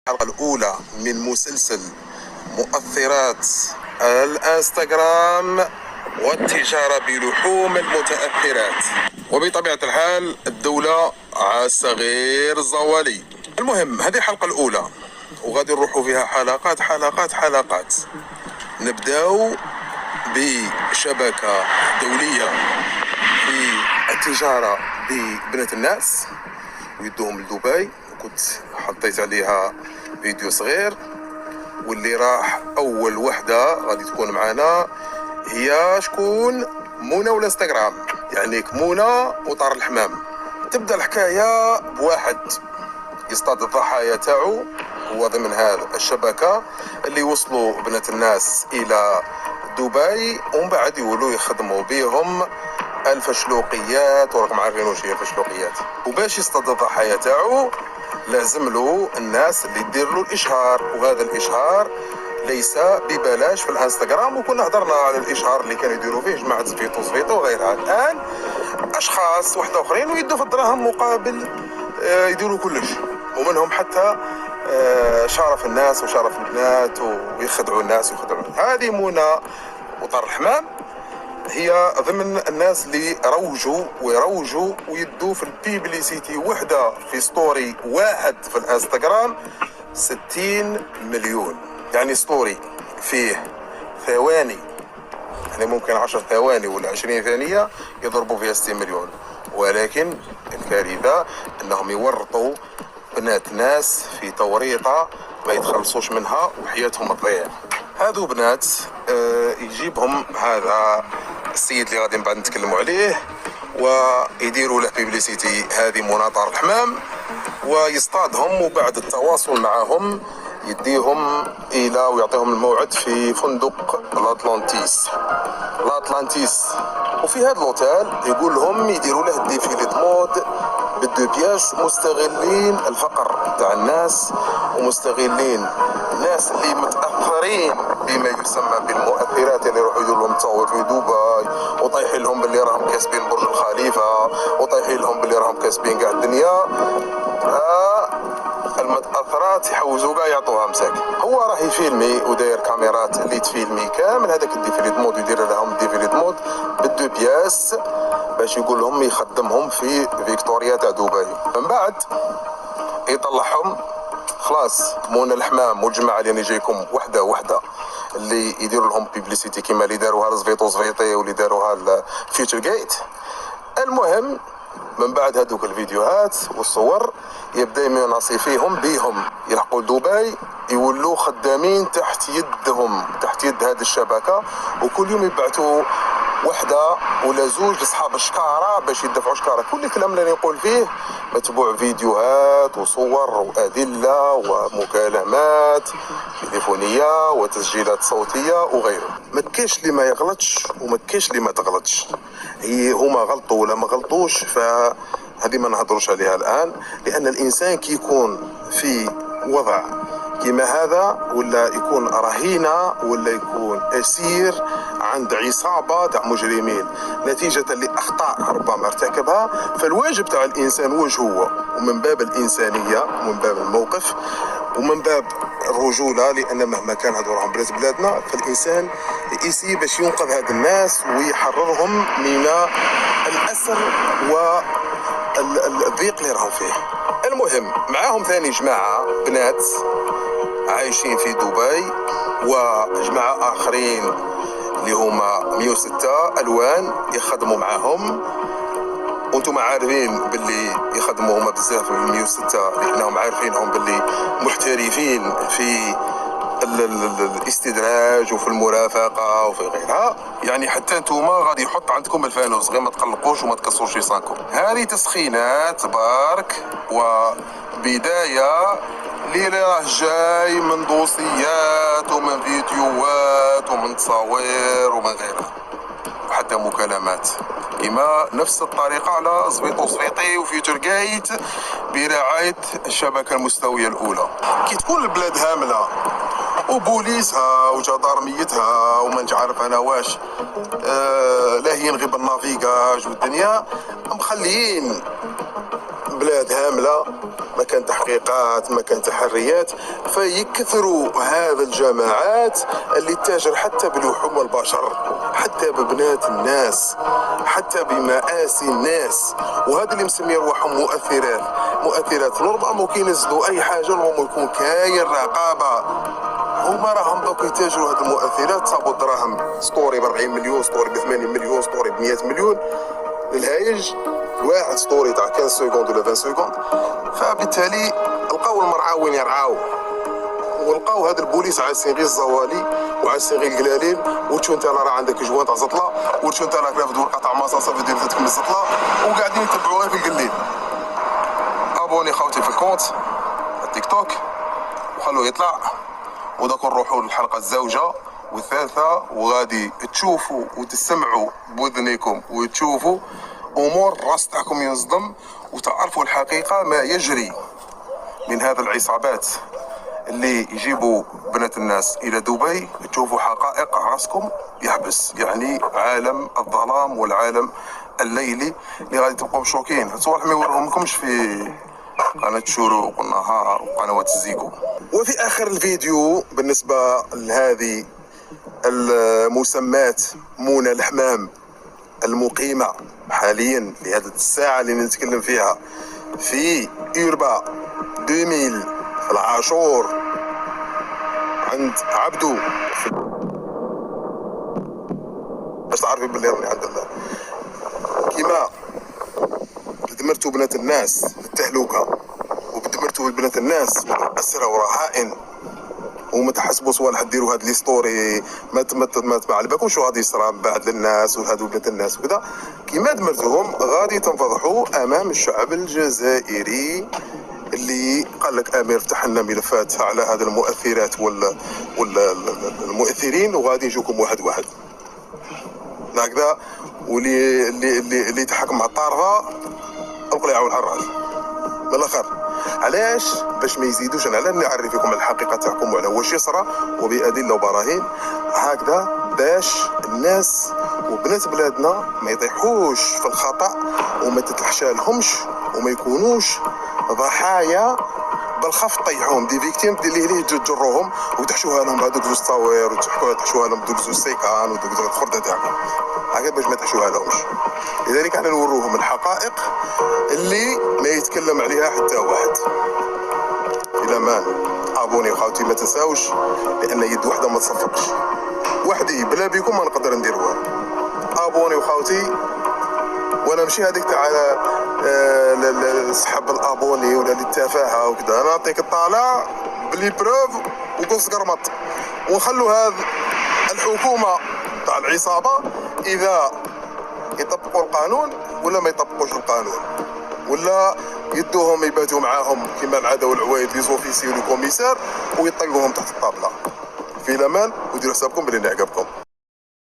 الحلقة الأولى من مسلسل مؤثرات الانستغرام والتجارة بلحوم المتأثرات. وبطبيعة الحال الدولة عاسة غير الزوالي. المهم هذه الحلقة الأولى وغادي نروحوا فيها حلقات. نبداو بشبكة دولية في التجارة ببنات الناس ويدوهم لدبي، وكنت حطيت عليها فيديو صغير، واللي راح اول وحده غادي تكون معنا هي شكون؟ منى والانستغرام، يعني منى وطار الحمام. تبدا الحكايه بواحد يصطاد الضحايا تاعو هو ضمن هذه الشبكه اللي وصلوا بنات الناس الى دبي، ومن بعد يولوا يخدموا بهم الفشلوقيات، وراكم عارفين واش هي الفشلوقيات. وباش يصطاد الضحايا تاعو لازم له الناس اللي دير له الاشهار، وهذا الاشهار ليس ببلاش في الانستغرام. وكنا هضرنا على الاشهار اللي كانوا يديروا فيه جماعه زفيطو وغيرها. الان اشخاص واحد اخرين ويدوا في الدراهم مقابل يديروا كلش، ومنهم حتى شرف الناس وشرف البنات، ويخدعوا الناس هذه منى وطار الحمام هي ضمن الناس اللي روجوا ويدوا في البيبليسيتي وحده في ستوري واحد في الانستغرام 60 مليون. يعني ستوري فيه ثواني، يعني ممكن 10 ثواني ولا 20 ثانيه يضربوا فيها 60 مليون. ولكن الكارثه انهم يورطوا بنات ناس في توريطه ما يتخلصوش منها وحياتهم تضيع. هذو بنات يجيبهم هذا السيد اللي غادي من بعد نتكلموا عليه ويديروا له بيبليسيتي، هذه منى طار الحمام، ويصطادهم، وبعد التواصل معهم يديهم الى ويعطيهم الموعد في فندق الأطلانتيس. وفي هذا الاوتيل يقول لهم يديروا له ديفيلي مود بالدو بياس، مستغلين الفقر تاع الناس ومستغلين الناس اللي متاثرين بما يسمى بالمؤثرات، اللي يروحوا يديروا لهم تصاور في دبي وطايحين لهم باللي راهم كاسبين برج الخليفه وطايحين لهم باللي راهم كاسبين كاع الدنيا. المتاثرات يحوزوا كاع يعطوها مساك. هو راه يفيلمي وداير كاميرات اللي تفيلمي كامل هذاك الديفيليت مود، يدير لهم ديفيليت مود بالدو بياس باش يقول لهم يخدمهم في فيكتوريا تاع دبي. من بعد يطلعهم خلاص منى الحمام والجماعه اللي جايكم وحده اللي يديروا لهم بيبليسيتي كيما اللي داروها زفيطي واللي داروها الفيوتشر جيت. المهم من بعد هذوك الفيديوهات والصور يبدا يناصي فيهم بيهم يلحقوا لدبي، يولوا خدامين تحت يد هذه الشبكه، وكل يوم يبعثوا وحده ولا زوج لاصحاب الشكاره باش يدفعوا شكاره. كل الكلام اللي نقول فيه متبوع فيديوهات وصور وادله ومكالمات تليفونيه وتسجيلات صوتيه وغيره. ما كاينش اللي ما يغلطش وما كاينش اللي ما تغلطش. هما غلطوا ولا ما غلطوش فهذه ما نهضروش عليها الان، لان الانسان كي يكون في وضع كما هذا ولا يكون رهينه ولا يكون اسير عند عصابه تاع مجرمين نتيجه لاخطاء ربما ارتكبها، فالواجب تاع الانسان واش هو؟ ومن باب الانسانيه ومن باب الموقف ومن باب الرجوله، لان مهما كان هذو راهم بلاد بلادنا، فالانسان يسي باش ينقذ هاد الناس ويحررهم من الاسر والضيق اللي راهم فيه. المهم معاهم ثاني جماعه بنات عايشين في دبي وجماعه اخرين اللي هما 106 الوان يخدموا معاهم، وانتم عارفين باللي يخدموا هما بزاف من 106 لانهم عارفينهم باللي محترفين في الاستدراج وفي المرافقه وفي غيرها. يعني حتى نتوما غادي يحط عندكم الفانوس، غير ما تقلقوش وما تكسروش لسانكم. هذه تسخينات بارك وبدايه اللي راه جاي من دوسيات ومن فيديوهات ومن تصاوير ومن غيرها وحتى مكالمات كما نفس الطريقة على زفيطي وفيوتشر جيت برعاية الشبكة المستوية الأولى. كي تكون البلاد هاملة وبوليسها وجدارميتها وما نعرف انا واش لاهيين غير بالنافيغاج والدنيا، مخليين بلاد هامله ما كان تحقيقات، ما كان تحريات، فيكثروا هذا الجماعات اللي تاجر حتى بلحوم البشر، حتى ببنات الناس، حتى بمآسي الناس. وهذا اللي مسمي رواحهم مؤثرات نورمالمون كي ينزلوا اي حاجه نورمالمون يكون كاين رقابه. هما راهم دوك يتاجروا هاد المؤثرات، صابوا الدراهم ستوري ب 40 مليون، ستوري ب 80 مليون، ستوري ب 100 مليون للهايج، واحد ستوري تاع 15 سكوند ولا 20 سكوند. فبالتالي لقاو المرعى وين يرعاو، ولقاو هاد البوليس عايسين غير الزوالي وعايسين غير القلالين. وتشو انت راه عندك جوان تاع زطله، وتشو انت راك رافد ورقه تاع مصاصه في دير تكمل الزطله، وقاعدين يتبعوها في القليل. ابوني خوتي في الكونت التيك توك وخلوه يطلع، وداك نروحوا للحلقه الزوجه والثالثه، وغادي تشوفوا وتسمعوا بوذنيكم وتشوفوا امور الراس تاعكم ينصدم، وتعرفوا الحقيقه ما يجري من هذا العصابات اللي يجيبوا بنات الناس الى دبي. تشوفوا حقائق راسكم يحبس، يعني عالم الظلام والعالم الليلي اللي غادي تبقوا مشوكين. صوالح ما يوريهم لكمش في قناة شروق والنهار وقنوات الزيكو. وفي اخر الفيديو بالنسبة لهذه المسمات منى الحمام المقيمة حاليا لهذه الساعة اللي نتكلم فيها في يوربا 2000 في العاشور عند عبدو، باش تعرفي باللي راني عند الله. كيما دمرتوا بنات الناس التهلوكة، ودمرتوا بنات الناس أسرى ورهائن، وما تحسبوا صوالح ديروا هاد لي ستوري ما على بالكمش شو غادي يصرى من بعد للناس وهادو بنات الناس وكذا. كيما دمرتوهم غادي تنفضحوا امام الشعب الجزائري اللي قال لك امير فتح لنا ملفات على هذه المؤثرات والمؤثرين، وغادي نجوكم واحد هكذا. واللي اللي يضحك مع الطارفه القليعه والحراج من الاخر. علاش؟ باش ما يزيدوش. انا على نعرف لكم الحقيقه تاعكم وعلى واش يصرى وبادله وبراهين هكذا، باش الناس وبنات بلادنا ما يطيحوش في الخطا وما تتحشالهمش وما يكونوش ضحايا بالخف. طيحوهم دي فيكتيم اللي تجروهم وتحشوها لهم بهذوك زوج تصاوير، وتحشوها لهم بدوك زوج سيكان ودوك الخرده تاعهم هكذا باش ما تحشوها لهمش. لذلك احنا نوروهم الحقائق اللي ما يتكلم عليها حتى واحد. الى مان ابوني خاوتي، ما تنساوش لان يد وحده ما تصفقش، وحدي بلا بيكم ما نقدر ندير والو. ابوني وخاوتي، وانا ماشي هذيك تاع سحب الابوني ولا التفاهه وكذا. انا نعطيك الطالع بلي بروف وقص قرمط، ونخلوا هذا الحكومه تاع العصابه اذا يطبقوا القانون ولا ما يطبقوش القانون، ولا يدوهم يباتوا معاهم كما العاده والعوايد لي زوفيسي والكوميسار ويطلقوهم تحت الطابله. في الامان وديروا حسابكم بلي نعقبكم.